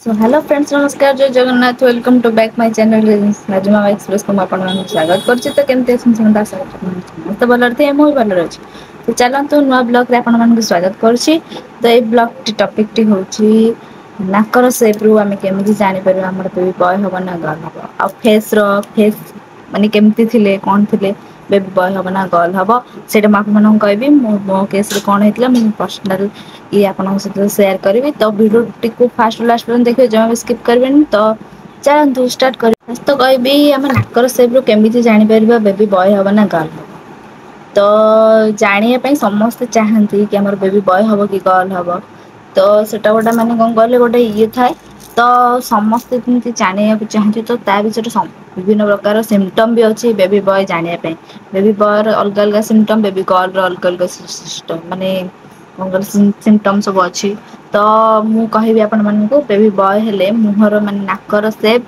So hello friends, नमस्कार जय Jagannath welcome to back my channel Rajma Express को आपण ମାନଙ୍କୁ ସ୍ୱାଗତ କରୁଛି। ତ କେମିତି ଅଛନ୍ତି ସମସ୍ତେ ଭଲରେ ଥିବେ, ମୁଁ ବି ଭଲରେ ଅଛି। ତ ଚାଲନ୍ତୁ ନୂଆ ବ୍ଲଗରେ ଆପଣ ମାନଙ୍କୁ ସ୍ୱାଗତ କରୁଛି। ତ ଏଇ ବ୍ଲଗଟି ଟପିକଟି ହଉଛି ନାକର ସେପ ରୁ ଆମେ କେମିତି ଜାଣିପାରିବା ଆମର ବେବି ବୟ ହବ ନା ଗର୍ଲ ହବ। ଆଉ ଫେସ୍ ମାନେ କେମିତି ଥିଲେ କଣ ଥିଲେ ବେବି ବୟ ହବ ନା ଗର୍ଲ ହବ ସେଇଟା ମୁଁ ଆପଣମାନଙ୍କୁ କହିବି। ମୋ କେସରେ କଣ ହେଇଥିଲା ମୁଁ ପର୍ସନାଲ ଇଏ ଆପଣଙ୍କ ସହିତ ସେୟାର କରିବି। ତ ଭିଡିଓଟିକୁ ଫାଷ୍ଟ ରୁ ଲାଷ୍ଟ ପର୍ଯ୍ୟନ୍ତ ଦେଖିବେ, ଜମା ବି ସ୍କିପ୍ କରିବେନି। ତ ଚାଲନ୍ତୁ ଷ୍ଟାର୍ଟ କରିବା। ତ କହିବି ଆମେ ନାକର ସେପ ରୁ କେମିତି ଜାଣିପାରିବା ବେବି ବୟ ହବ ନା ଗର୍ଲ ହବ। ତ ଜାଣିବା ପାଇଁ ସମସ୍ତେ ଚାହାନ୍ତି କି ଆମର ବେବି ବୟ ହବ କି ଗର୍ଲ ହବ। ତ ସେଟା ଗୋଟେ ମାନେ କଣ କହିଲେ ଗୋଟେ ଇଏ ଥାଏ। ତ ସମସ୍ତେ ଯେମିତି ଜାଣିବାକୁ ଚାହାନ୍ତି, ତ ତା ଭିତରେ ବିଭିନ୍ନ ପ୍ରକାର ସିମଟମ ବି ଅଛି ବେବି ବୟ ଜାଣିବା ପାଇଁ। ବେବି ବୟ ର ଅଲଗା ଅଲଗା ସିମଟମ, ବେବି ଗର୍ଲ ର ଅଲଗା ଅଲଗା ମାନେ କଣ କହିଲେ ସିମଟମ ସବୁ ଅଛି। ତ ମୁଁ କହିବି ଆପଣ ମାନଙ୍କୁ ବେବି ବୟ ହେଲେ ମୁହଁର ମାନେ ନାକର ସେପ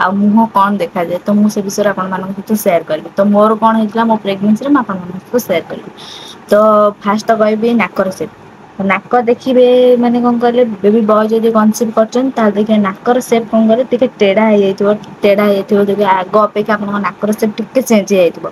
ଆଉ ମୁହଁ କଣ ଦେଖାଯାଏ, ତ ମୁଁ ସେ ବିଷୟରେ ଆପଣମାନଙ୍କ ସହିତ ସେୟାର କରିବି। ତ ମୋର କଣ ହେଇଥିଲା ମୋ ପ୍ରେଗନେନ୍ସିରେ ମୁଁ ଆପଣମାନଙ୍କ ସହିତ ସେୟାର କରିବି। ତ ଫାଷ୍ଟ ତ କହିବି ନାକର ସେପ। ନାକ ଦେଖିବେ ମାନେ କଣ କହିଲେ ବେବି ବୟ ଯଦି କନସିଭ କରିଛନ୍ତି ତାହେଲେ ଦେଖିବେ ନାକର ସେପ କଣ କହିଲେ ଟିକେ ତେଢା ହେଇଯାଇଥିବ। ତେଢା ହେଇଯାଇଥିବ ଯଦି ଆଗ ଅପେକ୍ଷା ଆପଣଙ୍କ ନାକର ସେପ ଟିକେ ଚେଞ୍ଜ ହେଇଯାଇଥିବ।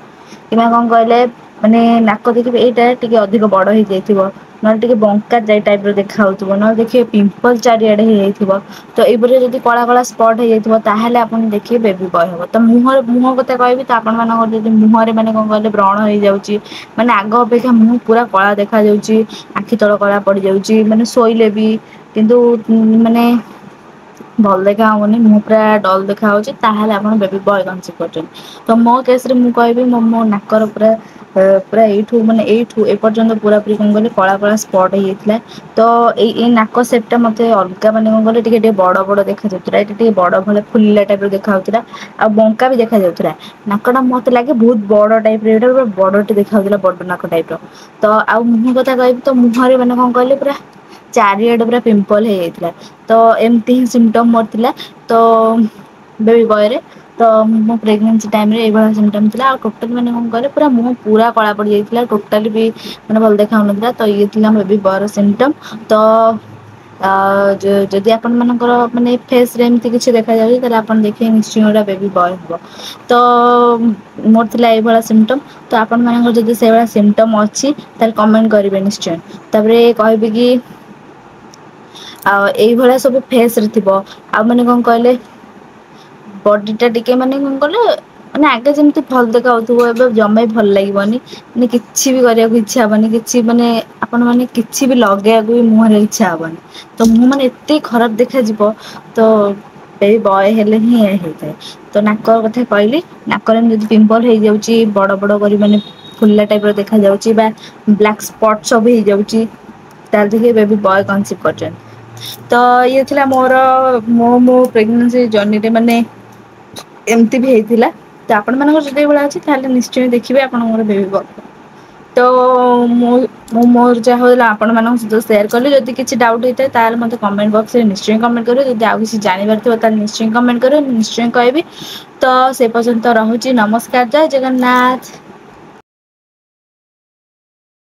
କିମ୍ବା କଣ କହିଲେ ମାନେ ନାକ ଦେଖିବେ ଏଇଟା ଟିକେ ଅଧିକ ବଡ ହେଇଯାଇଥିବ, ନହେଲେ ଟିକେ ବଙ୍କା ଯାଇ ଟାଇପ ର ଦେଖା ହାଉଥିବ, ନହେଲେ ଦେଖିବେ ପିମ୍ପଲ ଚାରିଆଡେ ହେଇଯାଇଥିବ। ତ ଏଇପରି ଯଦି କଳା କଳା ସ୍ପଟ ହେଇଯାଇଥିବ ତାହେଲେ ଆପଣ ଦେଖିବେ ବେବି ବୟ ହବ। ତ ମୁହଁ କଥା କହିବି ତ ଆପଣ ମାନଙ୍କର ଯଦି ମୁହଁରେ ମାନେ କଣ କହିଲେ ବ୍ରଣ ହେଇଯାଉଛି, ମାନେ ଆଗ ଅପେକ୍ଷା ମୁହଁ ପୁରା କଳା ଦେଖାଯାଉଛି, ଆଖି ତଳ କଳା ପଡିଯାଉଛି, ମାନେ ଶୋଇଲେ ବି କିନ୍ତୁ ମାନେ ଭଲ ଦେଖା ହଉନି, ମୁହଁ ପୁରା ଡଲ ଦେଖା ହଉଛି, ତାହେଲେ ଆପଣ ବେବି ବୟ କନସିଭ କରିଛନ୍ତି। ତ ମୋ କେସରେ ମୁଁ କହିବି ମୋ ନାକର ପୁରା ଏଇଠୁ ଏପର୍ଯ୍ୟନ୍ତ ପୁରା ପୁରି କଣ କହିଲେ କଳା କଳା ସ୍ପଟ ହେଇଯାଇଥିଲା। ତ ଏଇ ନାକ ସେପଟା ମତେ ଅଲଗା ମାନେ କଣ କହିଲେ ଟିକେ ବଡ ବଡ ଦେଖାଯାଉଥିଲା। ଏଇଟା ଟିକେ ବଡ ଭଳିଆ ଫୁଲିଲା ଟାଇପ ର ଦେଖା ଯାଉଥିଲା, ଆଉ ବଙ୍କା ବି ଦେଖାଯାଉଥିଲା। ନାକଟା ମତେ ଲାଗେ ବହୁତ ବଡ ଟାଇପ ର, ଏଇଟା ବଡଟେ ଦେଖାଯାଉଥିଲା, ବଡ ନାକ ଟାଇପ ର। ତ ଆଉ ମୁହଁ କଥା କହିବି ତ ମୁହଁରେ ମାନେ କଣ କହିଲେ ପୁରା ଚାରିଆଡେ ପୁରା ପିମ୍ପଲ ହେଇଯାଇଥିଲା। ତ ଏମିତି ହିଁ ସିମଟମ ମୋର ଥିଲା। ତ ବେବି ବୟରେ ତ ମୋ ପ୍ରେଗନେନ୍ସି ଟାଇମରେ ଏଇଭଳିଆ ସିମଟମ ଥିଲା। ଆଉ ଟୋଟାଲି ମାନେ କଣ କହିଲେ ପୁରା ମୁହଁ ପୁରା କଳା ପଡି ଯାଇଥିଲା, ଟୋଟାଲି ବି ମାନେ ଭଲ ଦେଖା ହଉନଥିଲା। ତ ଇଏ ଥିଲା ବେବି ବୟର ସିମଟମ। ତ ଯଦି ଆପଣ ମାନଙ୍କର ମାନେ ଫେସ ରେ ଏମିତି କିଛି ଦେଖାଯାଉଛି ତାହେଲେ ଆପଣ ଦେଖିବେ ନିଶ୍ଚୟ ଏଇଟା ବେବି ବୟ ହବ। ତ ମୋର ଥିଲା ଏଇଭଳିଆ ସିମଟମ। ତ ଆପଣ ମାନଙ୍କର ଯଦି ସେଇଭଳିଆ ସିମଟମ ଅଛି ତାହେଲେ କମେଣ୍ଟ କରିବେ ନିଶ୍ଚୟ। ତାପରେ କହିବି କି ଆଉ ଏଇଭଳିଆ ସବୁ ଫେସ ରେ ଥିବ, ଆଉ ମାନେ କଣ କହିଲେ ବଡି ଟା ଟିକେ ମାନେ କଣ କହିଲେ ମାନେ ଆଗେ ଯେମିତି ଭଲ ଦେଖା ହଉଥିବ ଏବେ ଜମା ବି ଭଲ ଲାଗିବନି। ମାନେ କିଛି ବି କରିବାକୁ ଇଚ୍ଛା ହବନି, କିଛି ମାନେ ଆପଣ ମାନେ କିଛି ବି ଲଗେଇବାକୁ ବି ମୁହଁରେ ଇଚ୍ଛା ହବନି। ତ ମୁହଁ ମାନେ ଏତେ ଖରାପ ଦେଖାଯିବ। ତ ବେବି ବୟ ହେଲେ ହିଁ ଏୟା ହେଇଥାଏ। ତ ନାକ କଥା କହିଲି, ନାକରେ ଯଦି ପିମ୍ପଲ ହେଇଯାଉଛି ବଡ ବଡ କରି ମାନେ ଫୁଲିଲା ଟାଇପ ର ଦେଖାଯାଉଛି, ବା ବ୍ଲାକ ସ୍ପଟ ସବୁ ହେଇଯାଉଛି, ତାହେଲେ ଦେଖିବେ ବେବି ବୟ କନସିଭ କରିଛନ୍ତି। ତ ଇଏ ଥିଲା ମୋ ପ୍ରେଗନେନ୍ସି ଜର୍ଣ୍ଣିରେ ମାନେ ଏମିତି ବି ହେଇଥିଲା। ତ ଆପଣ ମାନଙ୍କର ଯଦି ଏଇଭଳିଆ ଅଛି ତାହେଲେ ନିଶ୍ଚୟ ଦେଖିବେ ଆପଣଙ୍କର ବେବି ବୟ। ତ ମୁଁ ମୋର ଯାହା ହଉଥିଲା ଆପଣ ମାନଙ୍କ ସହିତ ସେୟାର କଲି। ଯଦି କିଛି ଡାଉଟ୍ ହେଇଥାଏ ତାହେଲେ ମୋତେ କମେଣ୍ଟ ବକ୍ସରେ ନିଶ୍ଚୟ କମେଣ୍ଟ କରିବେ। ଯଦି ଆଉ କିଛି ଜାଣିବାର ଥିବ ତାହେଲେ ନିଶ୍ଚୟ କମେଣ୍ଟ କରିବେ, ମୁଁ ନିଶ୍ଚୟ କହିବି। ତ ସେ ପର୍ଯ୍ୟନ୍ତ ରହୁଛି, ନମସ୍କାର, ଜୟ ଜଗନ୍ନାଥ।